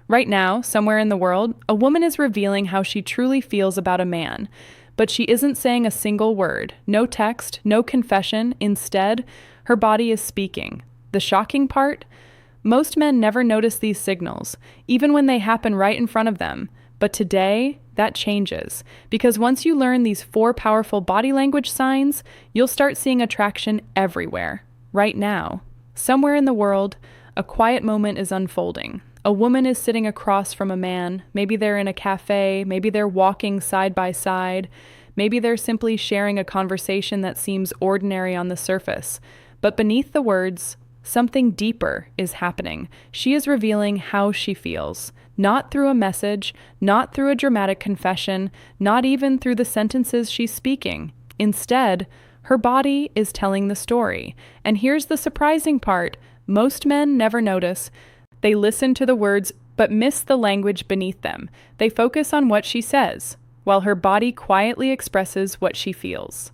Right now, somewhere in the world, a woman is revealing how she truly feels about a man. But she isn't saying a single word, no text, no confession. Instead, her body is speaking. The shocking part? Most men never notice these signals, even when they happen right in front of them. But today, that changes. Because once you learn these 4 powerful body language signs, you'll start seeing attraction everywhere, right now. Somewhere in the world, a quiet moment is unfolding. A woman is sitting across from a man. Maybe they're in a cafe, maybe they're walking side by side, maybe they're simply sharing a conversation that seems ordinary on the surface. But beneath the words, something deeper is happening. She is revealing how she feels. Not through a message, not through a dramatic confession, not even through the sentences she's speaking. Instead, her body is telling the story. And here's the surprising part. Most men never notice. They listen to the words but miss the language beneath them. They focus on what she says, while her body quietly expresses what she feels.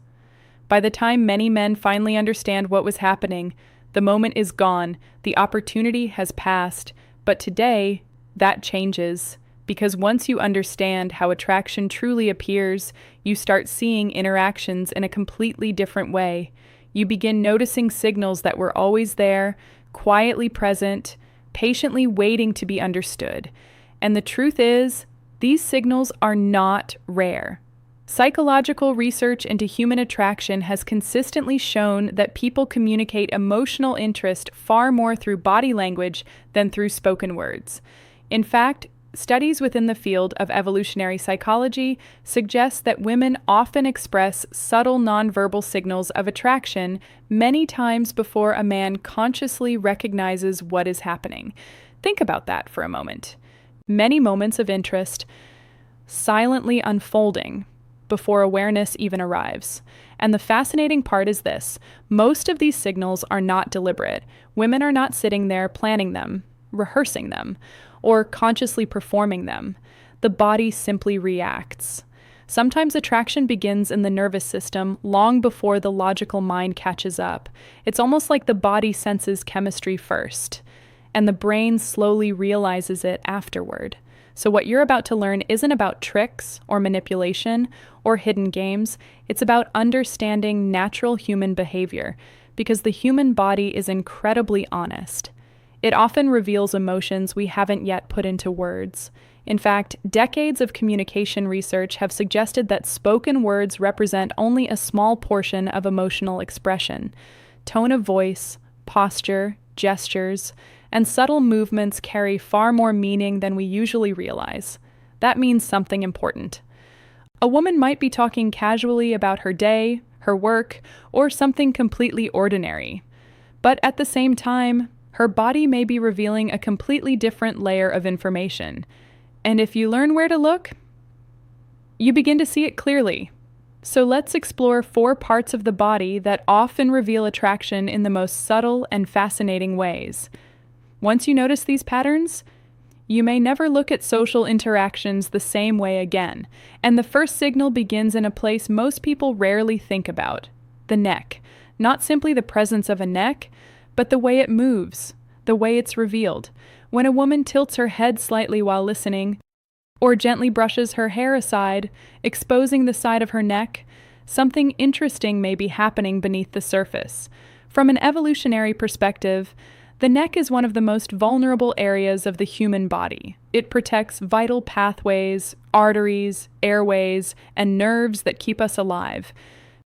By the time many men finally understand what was happening, the moment is gone, the opportunity has passed. But today, that changes. Because once you understand how attraction truly appears, you start seeing interactions in a completely different way. You begin noticing signals that were always there, quietly present, patiently waiting to be understood. And the truth is, these signals are not rare. Psychological research into human attraction has consistently shown that people communicate emotional interest far more through body language than through spoken words. In fact, studies within the field of evolutionary psychology suggest that women often express subtle nonverbal signals of attraction many times before a man consciously recognizes what is happening. Think about that for a moment. Many moments of interest silently unfolding before awareness even arrives. And the fascinating part is this: most of these signals are not deliberate. Women are not sitting there planning them, rehearsing them, or consciously performing them. The body simply reacts. Sometimes attraction begins in the nervous system long before the logical mind catches up. It's almost like the body senses chemistry first, and the brain slowly realizes it afterward. So what you're about to learn isn't about tricks or manipulation or hidden games. It's about understanding natural human behavior, because the human body is incredibly honest. It often reveals emotions we haven't yet put into words. In fact, decades of communication research have suggested that spoken words represent only a small portion of emotional expression. Tone of voice, posture, gestures, and subtle movements carry far more meaning than we usually realize. That means something important. A woman might be talking casually about her day, her work, or something completely ordinary. But at the same time, her body may be revealing a completely different layer of information. And if you learn where to look, you begin to see it clearly. So let's explore 4 parts of the body that often reveal attraction in the most subtle and fascinating ways. Once you notice these patterns, you may never look at social interactions the same way again. And the first signal begins in a place most people rarely think about: the neck. Not simply the presence of a neck, but the way it moves, the way it's revealed. When a woman tilts her head slightly while listening, or gently brushes her hair aside, exposing the side of her neck, something interesting may be happening beneath the surface. From an evolutionary perspective, the neck is one of the most vulnerable areas of the human body. It protects vital pathways, arteries, airways, and nerves that keep us alive.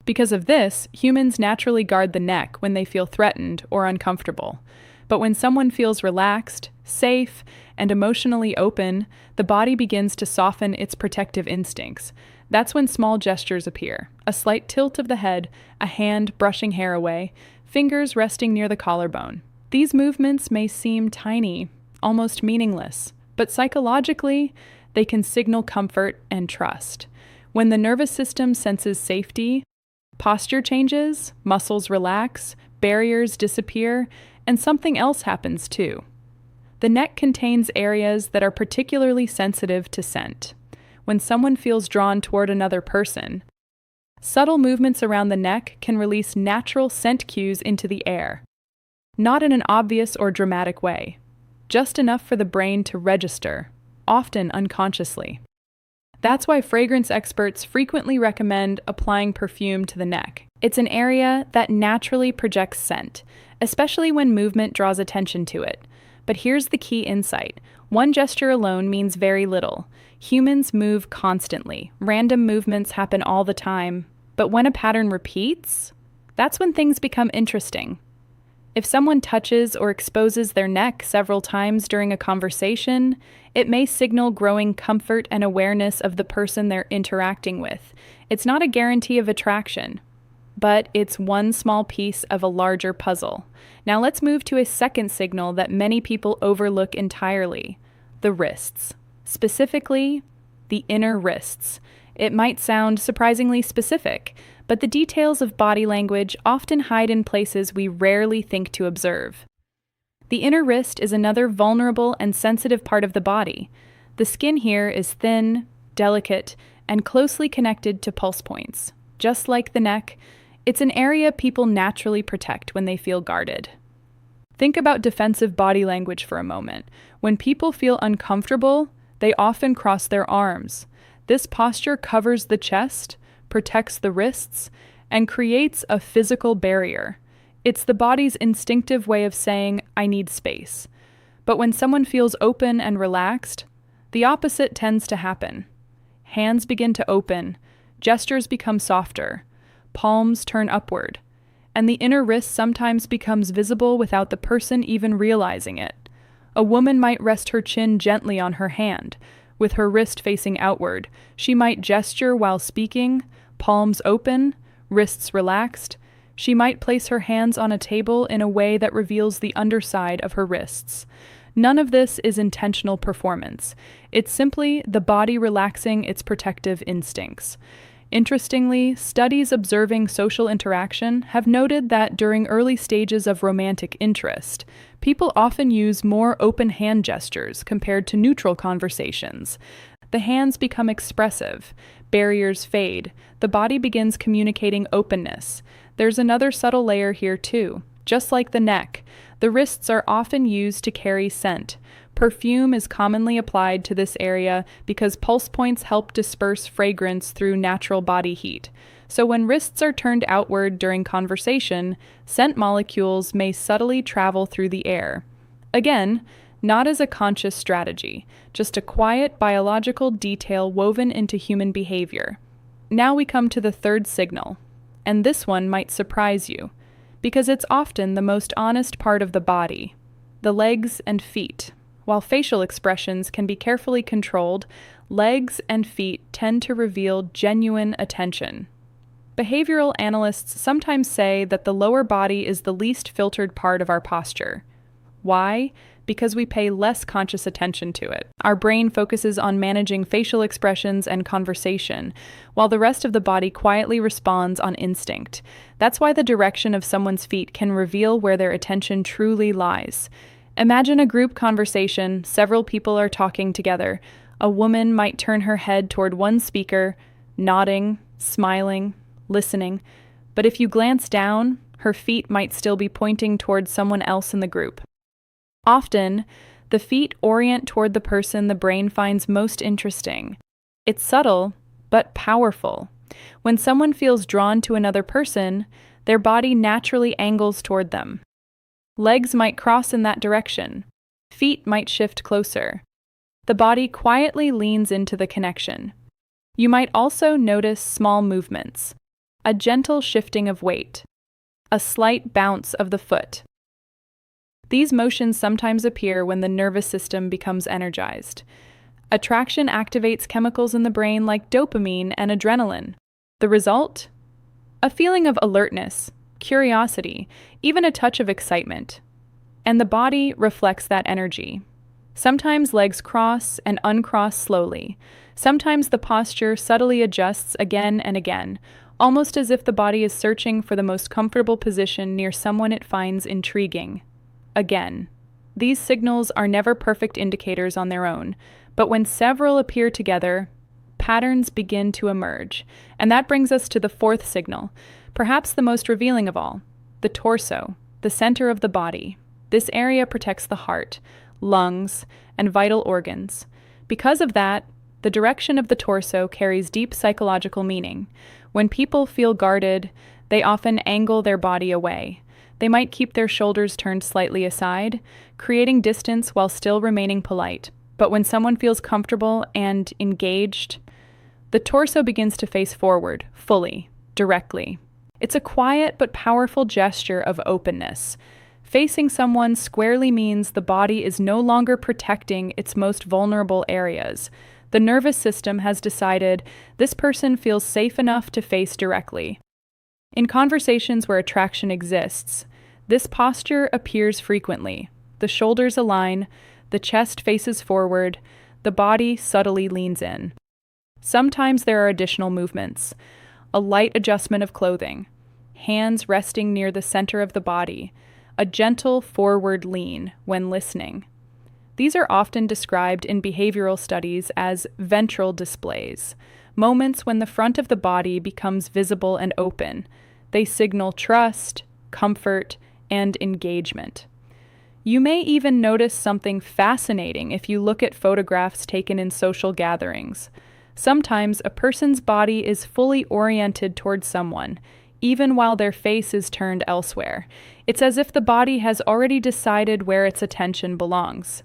Because of this, humans naturally guard the neck when they feel threatened or uncomfortable. But when someone feels relaxed, safe, and emotionally open, the body begins to soften its protective instincts. That's when small gestures appear: a slight tilt of the head, a hand brushing hair away, fingers resting near the collarbone. These movements may seem tiny, almost meaningless, but psychologically, they can signal comfort and trust. When the nervous system senses safety, posture changes, muscles relax, barriers disappear, and something else happens too. The neck contains areas that are particularly sensitive to scent. When someone feels drawn toward another person, subtle movements around the neck can release natural scent cues into the air, not in an obvious or dramatic way, just enough for the brain to register, often unconsciously. That's why fragrance experts frequently recommend applying perfume to the neck. It's an area that naturally projects scent, especially when movement draws attention to it. But here's the key insight. One gesture alone means very little. Humans move constantly. Random movements happen all the time. But when a pattern repeats, that's when things become interesting. If someone touches or exposes their neck several times during a conversation, it may signal growing comfort and awareness of the person they're interacting with. It's not a guarantee of attraction, but it's one small piece of a larger puzzle. Now let's move to a second signal that many people overlook entirely: the wrists. Specifically, the inner wrists. It might sound surprisingly specific, but the details of body language often hide in places we rarely think to observe. The inner wrist is another vulnerable and sensitive part of the body. The skin here is thin, delicate, and closely connected to pulse points. Just like the neck, it's an area people naturally protect when they feel guarded. Think about defensive body language for a moment. When people feel uncomfortable, they often cross their arms. This posture covers the chest, protects the wrists, and creates a physical barrier. It's the body's instinctive way of saying, I need space. But when someone feels open and relaxed, the opposite tends to happen. Hands begin to open, gestures become softer, palms turn upward, and the inner wrist sometimes becomes visible without the person even realizing it. A woman might rest her chin gently on her hand, with her wrist facing outward. She might gesture while speaking, palms open, wrists relaxed. She might place her hands on a table in a way that reveals the underside of her wrists. None of this is intentional performance. It's simply the body relaxing its protective instincts. Interestingly, studies observing social interaction have noted that during early stages of romantic interest, people often use more open hand gestures compared to neutral conversations. The hands become expressive, barriers fade, the body begins communicating openness. There's another subtle layer here too. Just like the neck, the wrists are often used to carry scent. Perfume is commonly applied to this area because pulse points help disperse fragrance through natural body heat. So when wrists are turned outward during conversation, scent molecules may subtly travel through the air. Again, not as a conscious strategy, just a quiet biological detail woven into human behavior. Now we come to the third signal, and this one might surprise you, because it's often the most honest part of the body: the legs and feet. While facial expressions can be carefully controlled, legs and feet tend to reveal genuine attention. Behavioral analysts sometimes say that the lower body is the least filtered part of our posture. Why? Because we pay less conscious attention to it. Our brain focuses on managing facial expressions and conversation, while the rest of the body quietly responds on instinct. That's why the direction of someone's feet can reveal where their attention truly lies. Imagine a group conversation, several people are talking together. A woman might turn her head toward one speaker, nodding, smiling, listening. But if you glance down, her feet might still be pointing toward someone else in the group. Often, the feet orient toward the person the brain finds most interesting. It's subtle, but powerful. When someone feels drawn to another person, their body naturally angles toward them. Legs might cross in that direction. Feet might shift closer. The body quietly leans into the connection. You might also notice small movements, a gentle shifting of weight, a slight bounce of the foot. These motions sometimes appear when the nervous system becomes energized. Attraction activates chemicals in the brain like dopamine and adrenaline. The result? A feeling of alertness, curiosity, even a touch of excitement. And the body reflects that energy. Sometimes legs cross and uncross slowly. Sometimes the posture subtly adjusts again and again, almost as if the body is searching for the most comfortable position near someone it finds intriguing. Again, these signals are never perfect indicators on their own, but when several appear together, patterns begin to emerge. And that brings us to the fourth signal, perhaps the most revealing of all: the torso, the center of the body. This area protects the heart. lungs, and vital organs. Because of that, the direction of the torso carries deep psychological meaning. When people feel guarded, they often angle their body away. They might keep their shoulders turned slightly aside, creating distance while still remaining polite. But when someone feels comfortable and engaged, the torso begins to face forward, fully, directly. It's a quiet but powerful gesture of openness. Facing someone squarely means the body is no longer protecting its most vulnerable areas. The nervous system has decided this person feels safe enough to face directly. In conversations where attraction exists, this posture appears frequently. The shoulders align, the chest faces forward, the body subtly leans in. Sometimes there are additional movements. A light adjustment of clothing, hands resting near the center of the body, a gentle forward lean when listening. These are often described in behavioral studies as ventral displays, moments when the front of the body becomes visible and open. They signal trust, comfort, and engagement. You may even notice something fascinating if you look at photographs taken in social gatherings. Sometimes a person's body is fully oriented towards someone, even while their face is turned elsewhere. It's as if the body has already decided where its attention belongs.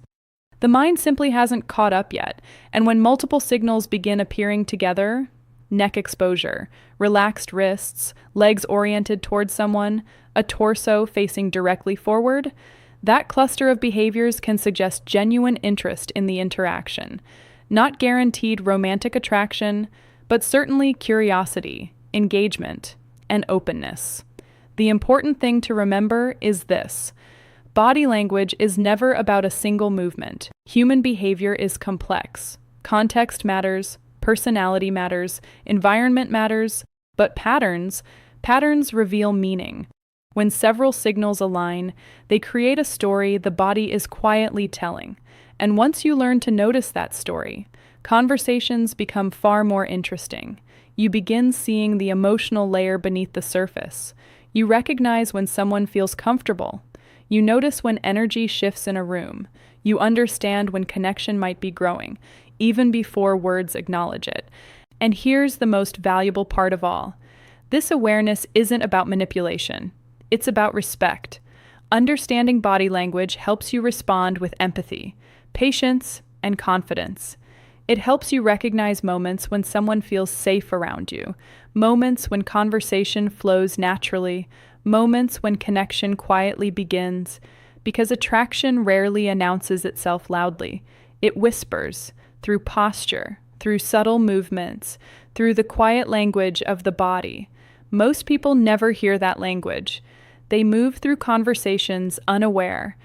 The mind simply hasn't caught up yet, and when multiple signals begin appearing together, neck exposure, relaxed wrists, legs oriented towards someone, a torso facing directly forward, that cluster of behaviors can suggest genuine interest in the interaction. Not guaranteed romantic attraction, but certainly curiosity, engagement, and openness. The important thing to remember is this: body language is never about a single movement. Human behavior is complex. Context matters, personality matters, environment matters, but patterns reveal meaning. When several signals align, they create a story the body is quietly telling. And once you learn to notice that story, conversations become far more interesting. You begin seeing the emotional layer beneath the surface. You recognize when someone feels comfortable. You notice when energy shifts in a room. You understand when connection might be growing, even before words acknowledge it. And here's the most valuable part of all. This awareness isn't about manipulation. It's about respect. Understanding body language helps you respond with empathy, patience, and confidence. It helps you recognize moments when someone feels safe around you, moments when conversation flows naturally, moments when connection quietly begins, because attraction rarely announces itself loudly. It whispers, through posture, through subtle movements, through the quiet language of the body. Most people never hear that language. They move through conversations unaware,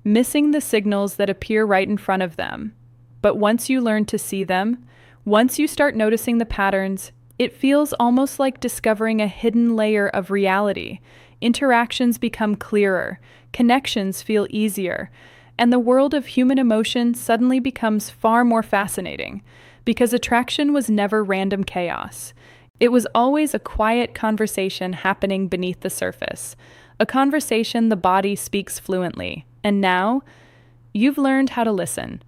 missing the signals that appear right in front of them. But once you learn to see them, once you start noticing the patterns, it feels almost like discovering a hidden layer of reality. Interactions become clearer, connections feel easier, and the world of human emotion suddenly becomes far more fascinating, because attraction was never random chaos. It was always a quiet conversation happening beneath the surface, a conversation the body speaks fluently. And now, you've learned how to listen.